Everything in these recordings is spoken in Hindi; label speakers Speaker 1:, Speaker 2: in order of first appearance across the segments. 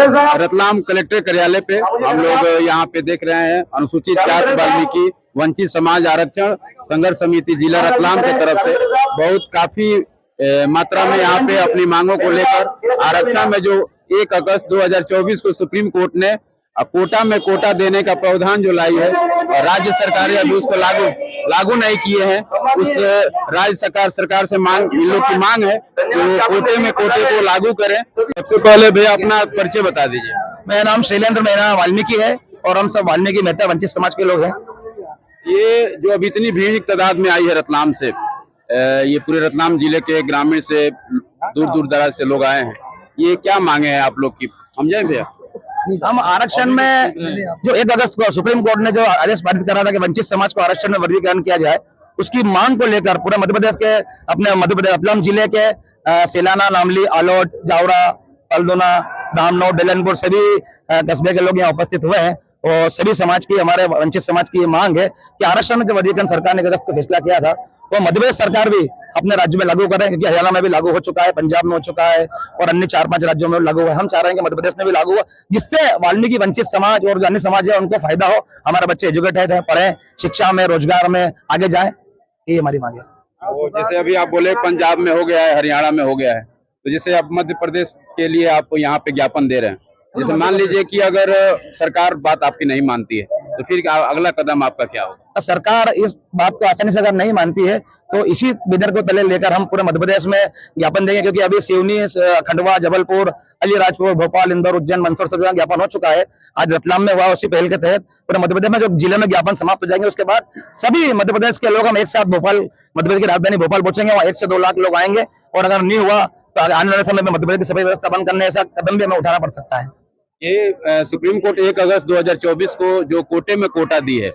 Speaker 1: रतलाम कलेक्टर कार्यालय पे हम लोग यहाँ पे देख रहे हैं अनुसूचित जाति वाल्मीकि वंचित समाज आरक्षण संघर्ष समिति जिला रतलाम की तरफ से बहुत काफी मात्रा में यहाँ पे अपनी मांगों को लेकर आरक्षण में जो 1 अगस्त 2024 को सुप्रीम कोर्ट ने कोटा में कोटा देने का प्रावधान जो लाई है और राज्य सरकारें अभी उसको लागू नहीं किए हैं। उस राज्य सरकार से इन लोग की मांग है कि वो कोटे में कोटे को लागू करें। सबसे पहले भैया अपना परिचय बता दीजिए।
Speaker 2: मेरा नाम शैलेंद्र मेहरा वाल्मीकि है और हम सब वाल्मीकि मेहता वंचित समाज के लोग हैं।
Speaker 1: ये जो अभी इतनी भीड़ तादाद में आई है रतलाम से, ये पूरे रतलाम जिले के ग्रामीण से दूर दराज से लोग आए हैं, ये क्या मांगे हैं आप लोग की, समझे भैया?
Speaker 2: हम आरक्षण में जो 1 अगस्त को सुप्रीम कोर्ट ने जो आदेश पारित करा था कि वंचित समाज को आरक्षण में वर्गीकरण किया जाए, उसकी मांग को लेकर पूरे मध्य प्रदेश के मध्य प्रदेश रतलाम जिले के सेलाना, नामली, आलोट, जावरा, पलदोना, दामनोर, बेलनपुर सभी कस्बे के लोग यहाँ उपस्थित हुए हैं और सभी समाज की, हमारे वंचित समाज की ये मांग है कि आरक्षण में जो वर्गीकरण सरकार ने 1 अगस्त को फैसला किया था वो मध्य प्रदेश सरकार भी अपने राज्य में लागू करें, क्योंकि हरियाणा में भी लागू हो चुका है, पंजाब में हो चुका है और अन्य 4-5 राज्यों में लागू है। हम चाह रहे हैं कि मध्य प्रदेश में भी लागू हो, जिससे वाल्मीकि वंचित समाज और जो अन्य समाज है उनको फायदा हो, हमारे बच्चे एजुकेटेड है, पढ़े, शिक्षा में, रोजगार में आगे जाए, ये हमारी मांग है।
Speaker 1: जैसे अभी आप बोले पंजाब में हो गया है, हरियाणा में हो गया है, तो जैसे आप मध्य प्रदेश के लिए आप यहाँ पे ज्ञापन दे रहे हैं, जैसे मान लीजिए कि अगर सरकार बात आपकी नहीं मानती है तो फिर अगला कदम आपका क्या होगा?
Speaker 2: सरकार इस बात को आसानी से अगर नहीं मानती है तो इसी विदर को तले लेकर हम पूरे मध्य प्रदेश में ज्ञापन देंगे, क्योंकि अभी सिवनी, खंडवा, जबलपुर, अलीराजपुर, भोपाल, इंदौर, उज्जैन, मंदसौर सब जगह ज्ञापन हो चुका है। आज रतलाम में हुआ, उसी पहल के तहत पूरे मध्य प्रदेश में जो जिले में ज्ञापन समाप्त हो जाएंगे, उसके बाद सभी मध्य प्रदेश के लोग हम एक साथ भोपाल, मध्य प्रदेश की राजधानी भोपाल पहुंचेंगे। वहाँ 1 से 2 लाख लोग आएंगे और अगर नहीं हुआ तो आने वाले समय में मध्य प्रदेश की सभी व्यवस्था बंद करने ऐसा कदम भी हमें उठाना पड़ सकता है।
Speaker 1: ये सुप्रीम कोर्ट 1 अगस्त 2024 को जो कोटे में कोटा दी है,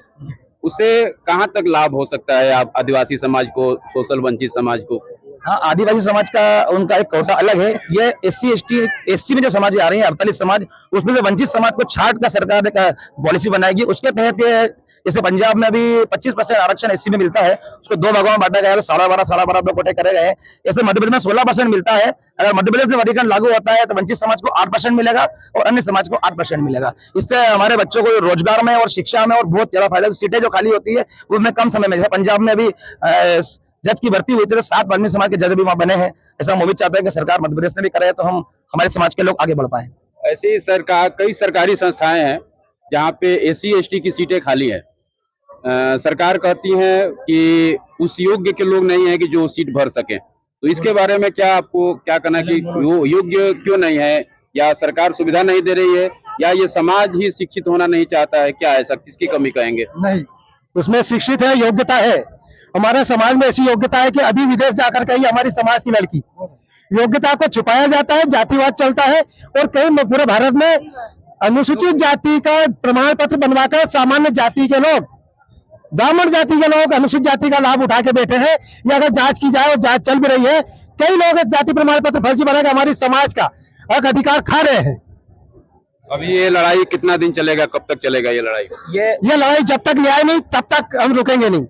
Speaker 1: उसे कहां तक लाभ हो सकता है आप आदिवासी समाज को, सोशल वंचित समाज को?
Speaker 2: हाँ, आदिवासी समाज का उनका एक कोटा अलग है। ये SC में जो समाज आ रही है 48 समाज, उसमें से वंचित समाज को छाट का सरकार एक पॉलिसी बनाएगी। उसके तहत ये जैसे पंजाब में अभी 25% आरक्षण SC में मिलता है, उसको 2 भागों में बांटा गया है, तो 12.5 2 कोटे करे गए हैं। ऐसे मध्य प्रदेश में 16% मिलता है। अगर मध्य प्रदेश में वर्गीकरण लागू होता है तो वंचित समाज को 8% मिलेगा और अन्य समाज को 8% मिलेगा। इससे हमारे बच्चों को रोजगार में और शिक्षा में और बहुत ज्यादा फायदा। सीटें जो खाली होती है उसमें कम समय में, जैसे पंजाब में अभी जज की भर्ती हुई थी तो 7 वाल्मीकि समाज के जज भी वहां बने हैं। ऐसा हम उम्मीद चाहते हैं कि सरकार मध्य प्रदेश में भी करे तो हम हमारे समाज के लोग आगे बढ़ पाए।
Speaker 1: ऐसी सरकार, कई सरकारी संस्थाएं हैं जहाँ पे SC ST की सीटें खाली है। सरकार कहती है कि उस योग्य के लोग नहीं है कि जो सीट भर सके, तो इसके बारे में क्या आपको क्या कहना है कि वो योग्य क्यों नहीं है, या सरकार सुविधा नहीं दे रही है, या ये समाज ही शिक्षित होना नहीं चाहता है, क्या ऐसा किसकी कमी कहेंगे?
Speaker 2: नहीं, उसमें शिक्षित है, योग्यता है। हमारे समाज में ऐसी योग्यता है कि अभी विदेश जाकर के ही हमारी समाज की लड़की, योग्यता को छुपाया जाता है, जातिवाद चलता है और कई पूरे भारत में अनुसूचित जाति का प्रमाण पत्र बनवाकर सामान्य जाति के लोग, ब्राह्मण जाति के लोग अनुसूचित जाति का लाभ उठा के बैठे हैं। या अगर जांच की जाए और जांच चल भी रही है, कई लोग इस जाति प्रमाण पत्र फर्जी बनाकर हमारी समाज का हक अधिकार खा रहे हैं।
Speaker 1: अभी ये लड़ाई कितना दिन चलेगा, कब तक चलेगा ये लड़ाई?
Speaker 2: ये लड़ाई जब तक न्याय नहीं तब तक हम रुकेंगे नहीं।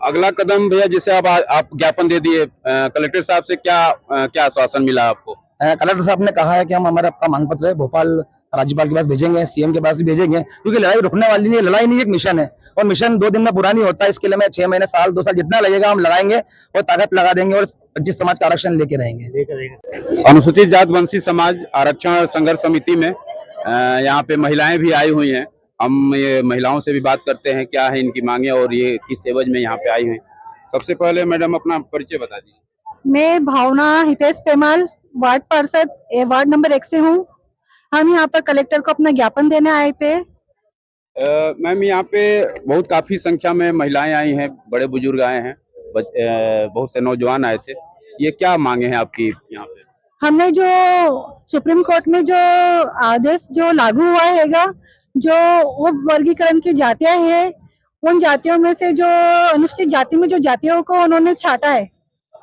Speaker 1: अगला कदम भैया, जैसे आप ज्ञापन दे दिए, कलेक्टर साहब से क्या आश्वासन मिला आपको?
Speaker 2: कलेक्टर साहब ने कहा है कि हम हमारा आपका मांग पत्र है भोपाल राज्यपाल के पास भेजेंगे, CM के पास भी भेजेंगे, क्योंकि लड़ाई रुकने वाली नहीं है। लड़ाई नहीं, एक मिशन है और मिशन 2 दिन में पूरा नहीं होता है। इसके लिए मैं 6 महीने, साल, 2 साल जितना लगेगा हम लगाएंगे और ताकत लगा देंगे और वंचित समाज का आरक्षण लेके रहेंगे।
Speaker 1: अनुसूचित जाति वंचित समाज आरक्षण संघर्ष समिति में यहाँ पे महिलाएं भी आई हुई हैं। हम ये महिलाओं से भी बात करते हैं क्या है इनकी मांगे और ये किस एवज में यहाँ पे आई हुई। सबसे पहले मैडम अपना परिचय बता दीजिए।
Speaker 3: मैं भावना हितेश पेमाल, वार्ड पार्षद वार्ड नंबर 1 से हूँ। हम यहाँ पर कलेक्टर को अपना ज्ञापन देने आए थे।
Speaker 1: मैम, यहाँ पे काफी संख्या में महिलाएं आई हैं, बड़े बुजुर्ग आए हैं, बहुत से नौजवान आए थे। ये क्या मांगे हैं आपकी यहाँ पे?
Speaker 3: हमने जो सुप्रीम कोर्ट में जो आदेश जो लागू हुआ हैगा, जो उप वर्गीकरण की जातियां हैं, उन जातियों में से जो अनुसूचित जाति में जो जातियों को उन्होंने छाटा है,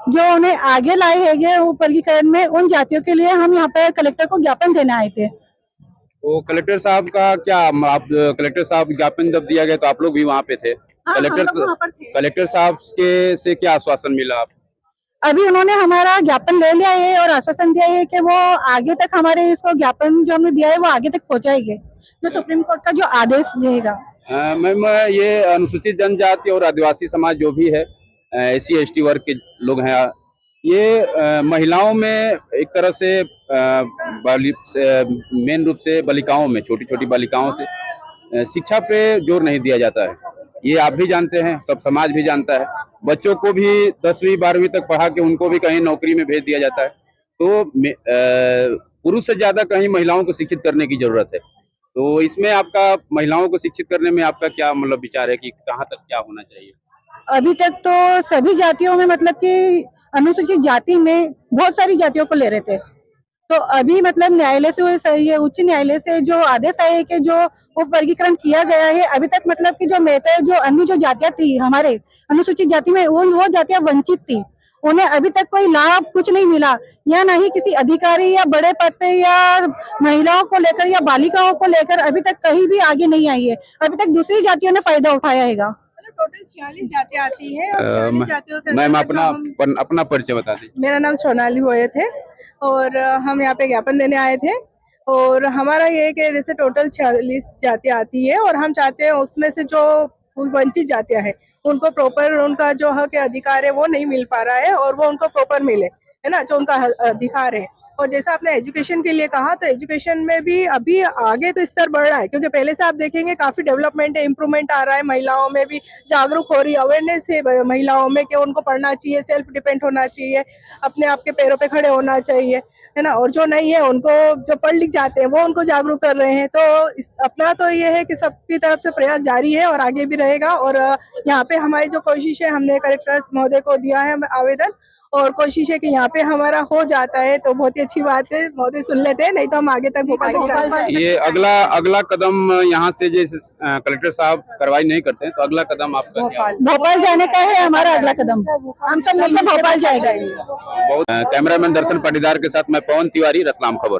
Speaker 3: जो उन्हें आगे लाए है उप वर्गीकरण में, उन जातियों के लिए हम यहाँ पे कलेक्टर को ज्ञापन देने आए थे।
Speaker 1: तो कलेक्टर साहब का क्या, आप कलेक्टर साहब ज्ञापन जब दिया गया तो आप लोग भी वहाँ पे थे?
Speaker 3: हाँ,
Speaker 1: कलेक्टर साहब के से क्या आश्वासन मिला आप?
Speaker 3: अभी उन्होंने हमारा ज्ञापन ले लिया है और आश्वासन दिया है कि वो आगे तक हमारे इसको ज्ञापन जो हमने दिया है वो आगे तक पहुंचाएंगे, जो सुप्रीम कोर्ट का जो आदेश देगा।
Speaker 1: मैम, ये अनुसूचित जनजाति और आदिवासी समाज जो भी है, SC ST वर्ग के लोग हैं, ये महिलाओं में एक तरह से मेन रूप से बालिकाओं में, छोटी छोटी बालिकाओं से शिक्षा पे जोर नहीं दिया जाता है। ये आप भी जानते हैं, सब समाज भी जानता है। बच्चों को भी 10वीं 12वीं तक पढ़ा के उनको भी कहीं नौकरी में भेज दिया जाता है। तो पुरुष से ज्यादा कहीं महिलाओं को शिक्षित करने की जरूरत है। तो इसमें आपका महिलाओं को शिक्षित करने में आपका क्या मतलब विचार है कि कहाँ तक क्या होना चाहिए?
Speaker 3: अभी तक तो सभी जातियों में मतलब कि अनुसूचित जाति में बहुत सारी जातियों को ले रहे थे, तो अभी मतलब न्यायालय से ये उच्च न्यायालय से जो आदेश आए कि जो उप वर्गीकरण किया गया है, अभी तक मतलब कि जो मेटर जो अन्य जो जातियां थी हमारे अनुसूचित जाति में वो जातियां वंचित थी, उन्हें अभी तक कोई लाभ कुछ नहीं मिला, या नहीं किसी अधिकारी या बड़े पद पे या महिलाओं को लेकर या बालिकाओं को लेकर अभी तक कहीं भी आगे नहीं आई है। अभी तक दूसरी जातियों ने फायदा उठाया है।
Speaker 4: टोटल 46 जातियां आती है और 46 जातियों के
Speaker 1: मैम,
Speaker 4: अंदर
Speaker 1: अपना परिचय बता दीजिए।
Speaker 4: मेरा नाम सोनाली बोये थे और हम यहाँ पे ज्ञापन देने आए थे। और हमारा ये है कि जैसे टोटल 46 जातियां आती है और हम चाहते हैं उसमें से जो वंचित जातियां हैं उनको प्रॉपर उनका जो हक अधिकार है वो नहीं मिल पा रहा है और वो उनको प्रॉपर मिले, है ना, जो उनका अधिकार है। और जैसा आपने एजुकेशन के लिए कहा, तो एजुकेशन में भी अभी आगे तो स्तर बढ़ रहा है, क्योंकि पहले से आप देखेंगे काफी डेवलपमेंट है, इम्प्रूवमेंट आ रहा है, महिलाओं में भी जागरूक हो रही है, अवेयरनेस है महिलाओं में कि उनको पढ़ना चाहिए, सेल्फ डिपेंड होना चाहिए, अपने आप के पैरों पे खड़े होना चाहिए, है ना। और जो नहीं है उनको, जो पढ़ लिख जाते हैं वो उनको जागरूक कर रहे हैं। तो अपना तो ये है कि सबकी तरफ से प्रयास जारी है और आगे भी रहेगा। और यहाँ पे हमारी जो कोशिश है, हमने कलेक्टर महोदय को दिया है आवेदन, और कोशिश है कि यहाँ पे हमारा हो जाता है तो बहुत ही अच्छी बात है, महोदय सुन लेते हैं, नहीं तो हम आगे तक भोपाल तक
Speaker 1: ये अगला कदम यहाँ से जैसे कलेक्टर साहब कार्रवाई नहीं करते हैं, तो अगला कदम आपका क्या होगा?
Speaker 3: भोपाल जाने का है हमारा अगला कदम, हम सब मिलकर भोपाल जाएंगे।
Speaker 1: कैमरामैन दर्शन पाटीदार के साथ मैं पवन तिवारी, रतलाम खबर।